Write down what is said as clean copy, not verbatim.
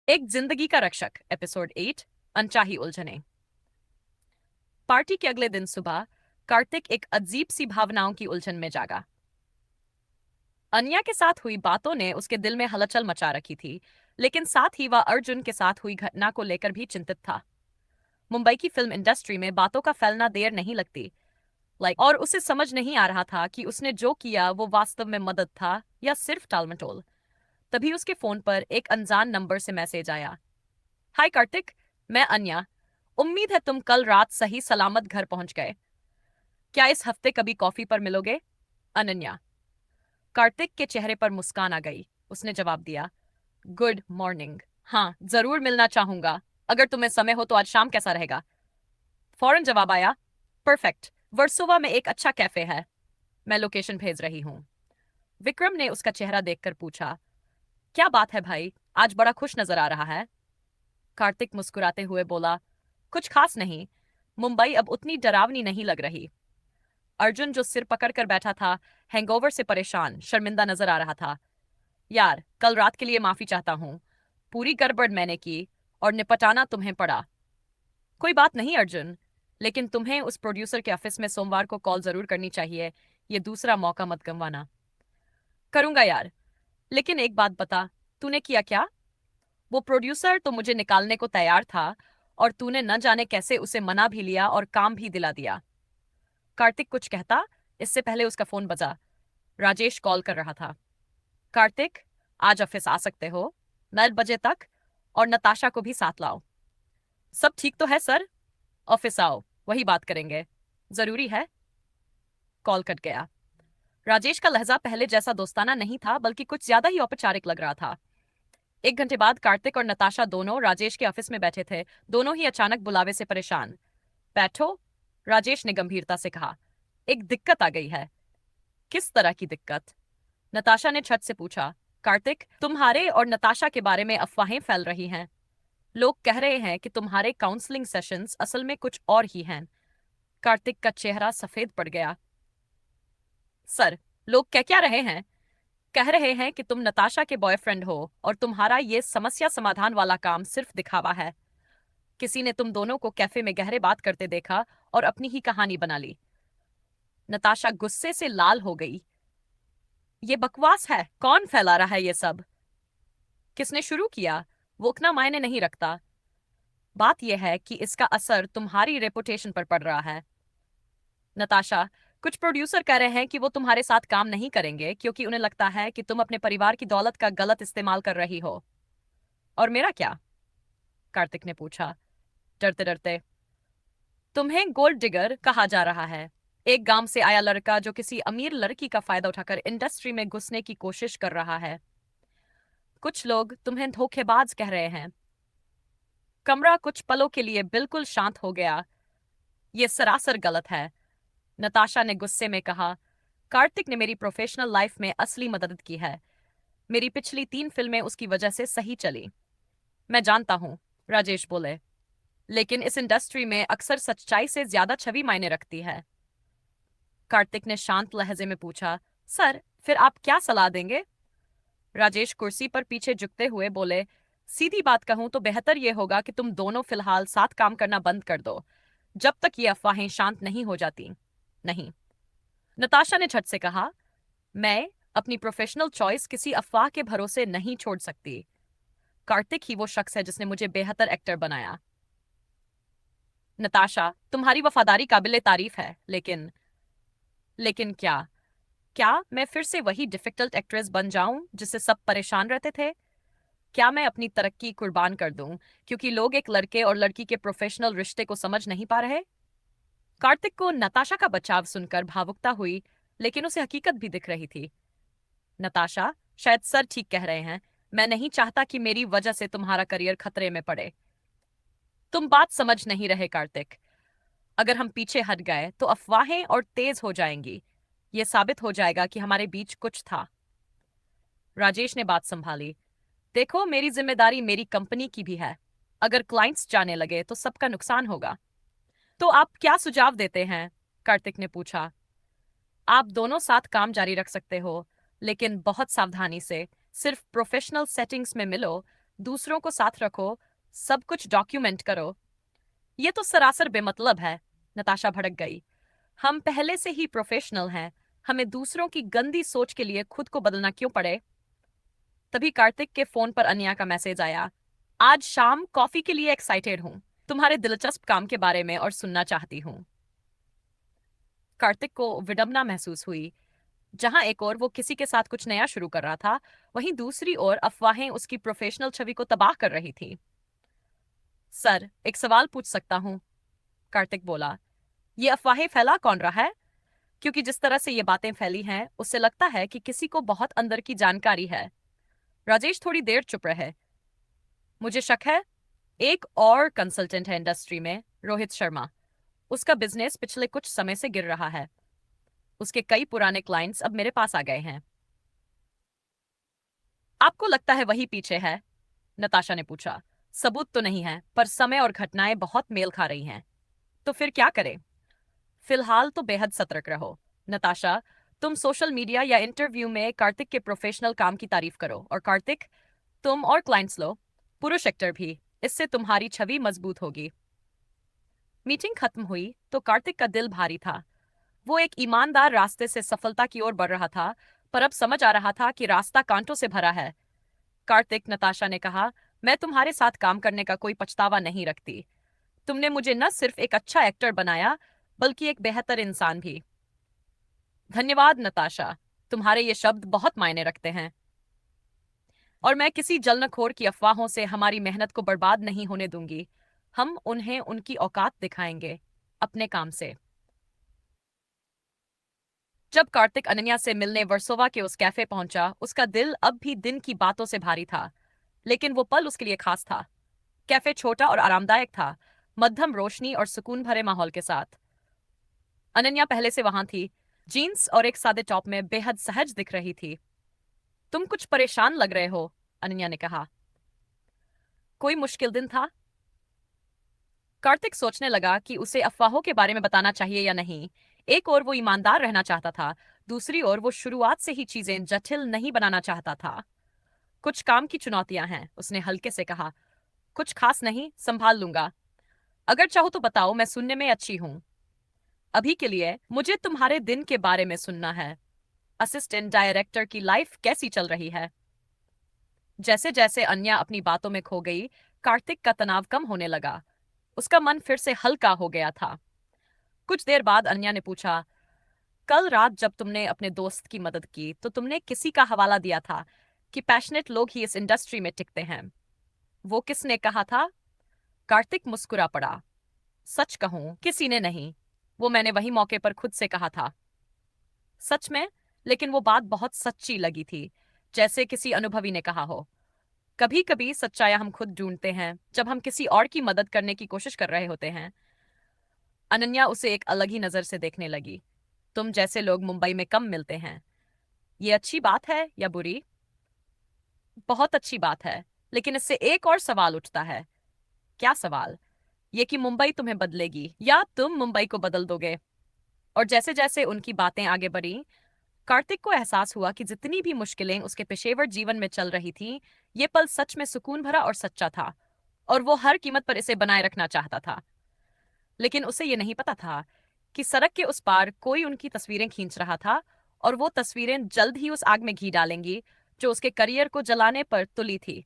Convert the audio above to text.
एक जिंदगी का रक्षक एपिसोड 8 अनचाही उलझने। पार्टी के अगले दिन सुबह कार्तिक एक अजीब सी भावनाओं की उलझन में जागा। अनया के साथ हुई बातों ने उसके दिल में हलचल मचा रखी थी, लेकिन साथ ही वह अर्जुन के साथ हुई घटना को लेकर भी चिंतित था। मुंबई की फिल्म इंडस्ट्री में बातों का फैलना देर नहीं लगती, और उसे समझ नहीं आ रहा था कि उसने जो किया वो वास्तव में मदद था या सिर्फ टालमटोल। तभी उसके फोन पर एक अनजान नंबर से मैसेज आया। हाय कार्तिक, मैं अन्या। उम्मीद है तुम कल रात सही सलामत घर पहुंच गए। क्या इस हफ्ते कभी कॉफी पर मिलोगे? अनन्या। कार्तिक के चेहरे पर मुस्कान आ गई। उसने जवाब दिया, गुड मॉर्निंग। हाँ, जरूर मिलना चाहूंगा। अगर तुम्हें समय हो तो आज शाम कैसा रहेगा? फौरन जवाब आया, परफेक्ट। वर्सोवा में एक अच्छा कैफे है। मैं लोकेशन भेज रही हूँ। विक्रम ने उसका चेहरा देखकर पूछा, क्या बात है भाई, आज बड़ा खुश नजर आ रहा है। कार्तिक मुस्कुराते हुए बोला, कुछ खास नहीं। मुंबई अब उतनी डरावनी नहीं लग रही। अर्जुन जो सिर पकड़कर बैठा था, हैंगओवर से परेशान शर्मिंदा नजर आ रहा था। यार, कल रात के लिए माफी चाहता हूँ। पूरी गड़बड़ मैंने की और निपटाना तुम्हें पड़ा। कोई बात नहीं अर्जुन, लेकिन तुम्हें उस प्रोड्यूसर के ऑफिस में सोमवार को कॉल जरूर करनी चाहिए। ये दूसरा मौका मत गंवाना। करूंगा यार, लेकिन एक बात बता, तूने किया क्या? वो प्रोड्यूसर तो मुझे निकालने को तैयार था, और तूने न जाने कैसे उसे मना भी लिया और काम भी दिला दिया। कार्तिक कुछ कहता, इससे पहले उसका फोन बजा। राजेश कॉल कर रहा था। कार्तिक, आज ऑफिस आ सकते हो? 9 बजे तक, और नताशा को भी साथ लाओ। सब ठीक तो है सर। ऑफिस आओ, वही बात करेंगे। जरूरी है। कॉल कट गया। राजेश का लहजा पहले जैसा दोस्ताना नहीं था, बल्कि कुछ ज्यादा ही औपचारिक लग रहा था। 1 घंटे बाद कार्तिक और नताशा दोनों राजेश के ऑफिस में बैठे थे, दोनों ही अचानक बुलावे से परेशान। बैठो, राजेश ने गंभीरता से कहा। एक दिक्कत आ गई है। किस तरह की दिक्कत? नताशा ने छत से पूछा। कार्तिक, तुम्हारे और नताशा के बारे में अफवाहें फैल रही हैं। लोग कह रहे हैं कि तुम्हारे काउंसलिंग सेशंस असल में कुछ और ही हैं। कार्तिक का चेहरा सफेद पड़ गया। सर, लोग कह क्या रहे हैं? कह रहे हैं कि तुम नताशा के बॉयफ्रेंड हो और तुम्हारा ये समस्या समाधान वाला काम सिर्फ दिखावा है। किसी ने तुम दोनों को कैफे में गहरे बात करते देखा और अपनी ही कहानी बना ली। नताशा गुस्से से लाल हो गई। ये बकवास है, कौन फैला रहा है ये सब? किसने शुरू किया, वो उतना मायने नहीं रखता। बात यह है कि इसका असर तुम्हारी रेपुटेशन पर पड़ रहा है। नताशा, कुछ प्रोड्यूसर कह रहे हैं कि वो तुम्हारे साथ काम नहीं करेंगे क्योंकि उन्हें लगता है कि तुम अपने परिवार की दौलत का गलत इस्तेमाल कर रही हो। और मेरा क्या? कार्तिक ने पूछा, डरते डरते। तुम्हें गोल्ड डिगर कहा जा रहा है। एक गांव से आया लड़का जो किसी अमीर लड़की का फायदा उठाकर इंडस्ट्री में घुसने की कोशिश कर रहा है। कुछ लोग तुम्हें धोखेबाज कह रहे हैं। कमरा कुछ पलों के लिए बिल्कुल शांत हो गया। यह सरासर गलत है, नताशा ने गुस्से में कहा। कार्तिक ने मेरी प्रोफेशनल लाइफ में असली मदद की है। मेरी पिछली 3 फिल्में उसकी वजह से सही चली। मैं जानता हूं, राजेश बोले, लेकिन इस इंडस्ट्री में अक्सर सच्चाई से ज्यादा छवि मायने रखती है। कार्तिक ने शांत लहजे में पूछा, सर, फिर आप क्या सलाह देंगे? राजेश कुर्सी पर पीछे झुकते हुए बोले, सीधी बात कहूं तो बेहतर यह होगा कि तुम दोनों फिलहाल साथ काम करना बंद कर दो, जब तक ये अफवाहें शांत नहीं हो जाती। नहीं, नताशा ने झट से कहा, मैं अपनी प्रोफेशनल चॉइस किसी अफवाह के भरोसे नहीं छोड़ सकती। कार्तिक ही वो शख्स है जिसने मुझे बेहतर एक्टर बनाया। नताशा, तुम्हारी वफादारी काबिले तारीफ है, लेकिन लेकिन क्या? क्या मैं फिर से वही डिफिकल्ट एक्ट्रेस बन जाऊं जिससे सब परेशान रहते थे? क्या मैं अपनी तरक्की कुर्बान कर दूं क्योंकि लोग एक लड़के और लड़की के प्रोफेशनल रिश्ते को समझ नहीं पा रहे? कार्तिक को नताशा का बचाव सुनकर भावुकता हुई, लेकिन उसे हकीकत भी दिख रही थी। नताशा, शायद सर ठीक कह रहे हैं। मैं नहीं चाहता कि मेरी वजह से तुम्हारा करियर खतरे में पड़े। तुम बात समझ नहीं रहे कार्तिक। अगर हम पीछे हट गए तो अफवाहें और तेज हो जाएंगी। ये साबित हो जाएगा कि हमारे बीच कुछ था। राजेश ने बात संभाली। देखो, मेरी जिम्मेदारी मेरी कंपनी की भी है। अगर क्लाइंट्स जाने लगे तो सबका नुकसान होगा। तो आप क्या सुझाव देते हैं? कार्तिक ने पूछा। आप दोनों साथ काम जारी रख सकते हो, लेकिन बहुत सावधानी से। सिर्फ प्रोफेशनल सेटिंग्स में मिलो। दूसरों को साथ रखो, सब कुछ डॉक्यूमेंट करो। ये तो सरासर बेमतलब है। नताशा भड़क गई। हम पहले से ही प्रोफेशनल हैं, हमें दूसरों की गंदी सोच के लिए खुद को बदलना क्यों पड़े? तभी कार्तिक के फोन पर अनिया का मैसेज आया। आज शाम कॉफी के लिए एक्साइटेड हूँ, तुम्हारे दिलचस्प काम के बारे में और सुनना चाहती हूँ। कार्तिक को विडंबना महसूस हुई। जहां एक ओर वो किसी के साथ कुछ नया शुरू कर रहा था, वहीं दूसरी ओर अफवाहें उसकी प्रोफेशनल छवि को तबाह कर रही थी। सर, एक सवाल पूछ सकता हूँ? कार्तिक बोला। ये अफवाहें फैला कौन रहा है? क्योंकि जिस तरह से ये बातें फैली हैं, उससे लगता है कि किसी को बहुत अंदर की जानकारी है। राजेश थोड़ी देर चुप रहे। मुझे शक है, एक और कंसल्टेंट है इंडस्ट्री में, रोहित शर्मा। उसका बिजनेस पिछले कुछ समय से गिर रहा है। उसके कई पुराने क्लाइंट्स अब मेरे पास आ गए हैं। आपको लगता है वही पीछे है? नताशा ने पूछा। सबूत तो नहीं है, पर समय और घटनाएं बहुत मेल खा रही हैं। तो फिर क्या करें? फिलहाल तो बेहद सतर्क रहो। नताशा, तुम सोशल मीडिया या इंटरव्यू में कार्तिक के प्रोफेशनल काम की तारीफ करो, और कार्तिक, तुम और क्लाइंट्स लो, पुरुष एक्टर भी। इससे तुम्हारी छवि मजबूत होगी। मीटिंग खत्म हुई तो कार्तिक का दिल भारी था। वो एक ईमानदार रास्ते से सफलता की ओर बढ़ रहा था, पर अब समझ आ रहा था कि रास्ता कांटों से भरा है। कार्तिक, नताशा ने कहा, मैं तुम्हारे साथ काम करने का कोई पछतावा नहीं रखती। तुमने मुझे न सिर्फ एक अच्छा एक्टर बनाया, बल्कि एक बेहतर इंसान भी। धन्यवाद नताशा, तुम्हारे ये शब्द बहुत मायने रखते हैं। और मैं किसी जलनखोर की अफवाहों से हमारी मेहनत को बर्बाद नहीं होने दूंगी। हम उन्हें उनकी औकात दिखाएंगे, अपने काम से। जब कार्तिक अनन्या से मिलने वर्सोवा के उस कैफे पहुंचा, उसका दिल अब भी दिन की बातों से भारी था। लेकिन वो पल उसके लिए खास था। कैफे छोटा और आरामदायक था, मध्यम रोशनी और सुकून भरे माहौल के साथ। अनन्या पहले से वहां थी, जीन्स और एक सादे टॉप में बेहद सहज दिख रही थी। तुम कुछ परेशान लग रहे हो, अनन्या ने कहा। कोई मुश्किल दिन था? कार्तिक सोचने लगा कि उसे अफवाहों के बारे में बताना चाहिए या नहीं। एक ओर वो ईमानदार रहना चाहता था, दूसरी ओर वो शुरुआत से ही चीजें जटिल नहीं बनाना चाहता था। कुछ काम की चुनौतियां हैं, उसने हल्के से कहा। कुछ खास नहीं, संभाल लूंगा। अगर चाहो तो बताओ, मैं सुनने में अच्छी हूँ। अभी के लिए मुझे तुम्हारे दिन के बारे में सुनना है। असिस्टेंट डायरेक्टर की लाइफ कैसी चल रही है? जैसे जैसे अन्या अपनी बातों में खो गई, कार्तिक का तनाव कम होने लगा। उसका मन फिर से हल्का हो गया था। कुछ देर बाद अन्या ने पूछा, कल रात जब तुमने अपने दोस्त की मदद की, तो तुमने किसी का हवाला दिया था कि पैशनेट लोग ही इस इंडस्ट्री में टिकते हैं। वो किसने कहा था? कार्तिक मुस्कुरा पड़ा। सच कहूं, किसी ने नहीं। वो मैंने वही मौके पर खुद से कहा था। सच में? लेकिन वो बात बहुत सच्ची लगी थी, जैसे किसी अनुभवी ने कहा हो। कभी कभी सच्चाई हम खुद ढूंढते हैं, जब हम किसी और की मदद करने की कोशिश कर रहे होते हैं। अनन्या उसे एक अलग ही नजर से देखने लगी। तुम जैसे लोग मुंबई में कम मिलते हैं। ये अच्छी बात है या बुरी? बहुत अच्छी बात है, लेकिन इससे एक और सवाल उठता है। क्या सवाल? ये कि मुंबई तुम्हें बदलेगी या तुम मुंबई को बदल दोगे? और जैसे जैसे उनकी बातें आगे बढ़ी, कार्तिक को एहसास हुआ कि जितनी भी मुश्किलें उसके पेशेवर जीवन में चल रही थीं, ये पल सच में सुकून भरा और सच्चा था, और वो हर कीमत पर इसे बनाए रखना चाहता था। लेकिन उसे ये नहीं पता था कि सड़क के उस पार कोई उनकी तस्वीरें खींच रहा था, और वो तस्वीरें जल्द ही उस आग में घी डालेंगी जो उसके करियर को जलाने पर तुली थी।